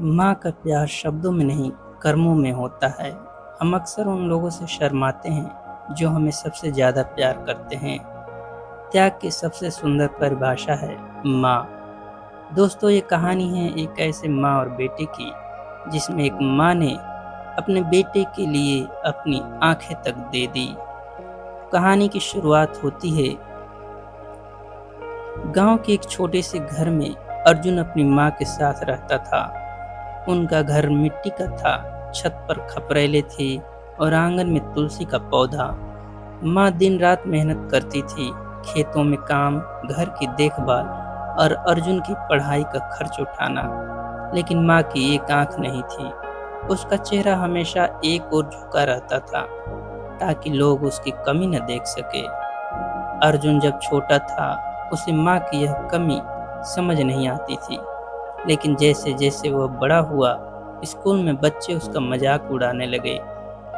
माँ का प्यार शब्दों में नहीं, कर्मों में होता है। हम अक्सर उन लोगों से शर्माते हैं जो हमें सबसे ज़्यादा प्यार करते हैं। त्याग की सबसे सुंदर परिभाषा है माँ। दोस्तों, ये कहानी है एक ऐसे माँ और बेटे की, जिसमें एक माँ ने अपने बेटे के लिए अपनी आंखें तक दे दी। कहानी की शुरुआत होती है गांव के एक छोटे से घर में। अर्जुन अपनी माँ के साथ रहता था। उनका घर मिट्टी का था, छत पर खपरेले थे और आंगन में तुलसी का पौधा। माँ दिन रात मेहनत करती थी, खेतों में काम, घर की देखभाल और अर्जुन की पढ़ाई का खर्च उठाना। लेकिन माँ की एक आंख नहीं थी। उसका चेहरा हमेशा एक ओर झुका रहता था, ताकि लोग उसकी कमी न देख सके। अर्जुन जब छोटा था, उसे माँ की यह कमी समझ नहीं आती थी। लेकिन जैसे जैसे वह बड़ा हुआ, स्कूल में बच्चे उसका मजाक उड़ाने लगे।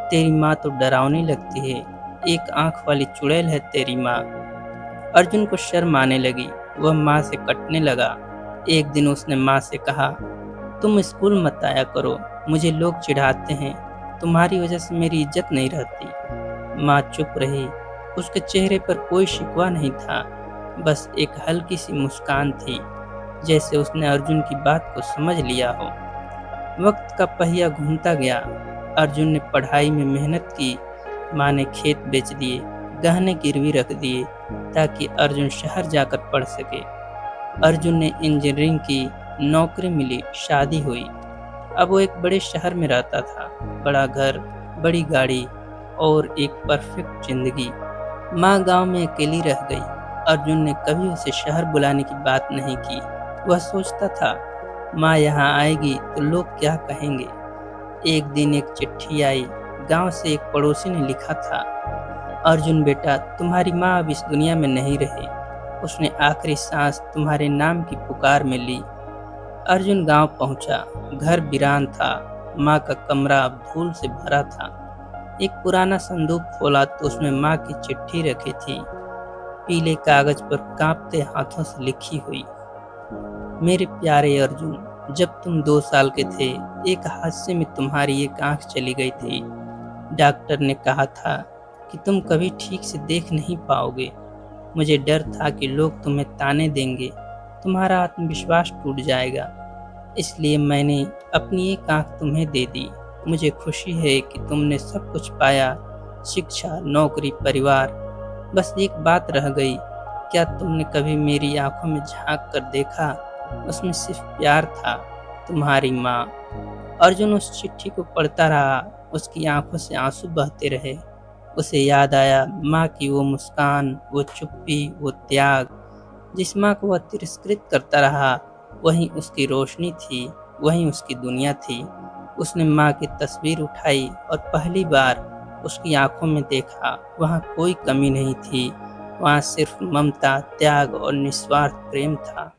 तेरी माँ तो डरावनी लगती है, एक आंख वाली चुड़ैल है तेरी माँ। अर्जुन को शर्म आने लगी, वह माँ से कटने लगा। एक दिन उसने माँ से कहा, तुम स्कूल मत आया करो, मुझे लोग चिढ़ाते हैं, तुम्हारी वजह से मेरी इज्जत नहीं रहती। माँ चुप रही। उसके चेहरे पर कोई शिकवा नहीं था, बस एक हल्की सी मुस्कान थी, जैसे उसने अर्जुन की बात को समझ लिया हो। वक्त का पहिया घूमता गया। अर्जुन ने पढ़ाई में मेहनत की। माँ ने खेत बेच दिए, गहने गिरवी रख दिए, ताकि अर्जुन शहर जाकर पढ़ सके। अर्जुन ने इंजीनियरिंग की, नौकरी मिली, शादी हुई। अब वो एक बड़े शहर में रहता था। बड़ा घर, बड़ी गाड़ी और एक परफेक्ट जिंदगी। माँ गांव में अकेली रह गई। अर्जुन ने कभी उसे शहर बुलाने की बात नहीं की। वह सोचता था, माँ यहाँ आएगी तो लोग क्या कहेंगे। एक दिन एक चिट्ठी आई। गांव से एक पड़ोसी ने लिखा था, अर्जुन बेटा, तुम्हारी माँ अब इस दुनिया में नहीं रही। उसने आखिरी सांस तुम्हारे नाम की पुकार में ली। अर्जुन गांव पहुंचा। घर वीरान था। माँ का कमरा अब धूल से भरा था। एक पुराना संदूक खोला तो उसमें माँ की चिट्ठी रखी थी, पीले कागज पर कांपते हाथों से लिखी हुई। मेरे प्यारे अर्जुन, जब तुम 2 साल के थे, एक हादसे में तुम्हारी एक आंख चली गई थी। डॉक्टर ने कहा था कि तुम कभी ठीक से देख नहीं पाओगे। मुझे डर था कि लोग तुम्हें ताने देंगे, तुम्हारा आत्मविश्वास टूट जाएगा। इसलिए मैंने अपनी एक आंख तुम्हें दे दी। मुझे खुशी है कि तुमने सब कुछ पाया, शिक्षा, नौकरी, परिवार। बस एक बात रह गई, क्या तुमने कभी मेरी आंखों में झांक कर देखा? उसमें सिर्फ प्यार था, तुम्हारी माँ। अर्जुन उस चिट्ठी को पढ़ता रहा। उसकी आंखों से आंसू बहते रहे। उसे याद आया माँ की वो मुस्कान, वो चुप्पी, वो त्याग। जिस माँ को वह तिरस्कृत करता रहा, वहीं उसकी रोशनी थी, वहीं उसकी दुनिया थी। उसने माँ की तस्वीर उठाई और पहली बार उसकी आंखों में देखा। वहाँ कोई कमी नहीं थी, वहाँ सिर्फ ममता, त्याग और निस्वार्थ प्रेम था।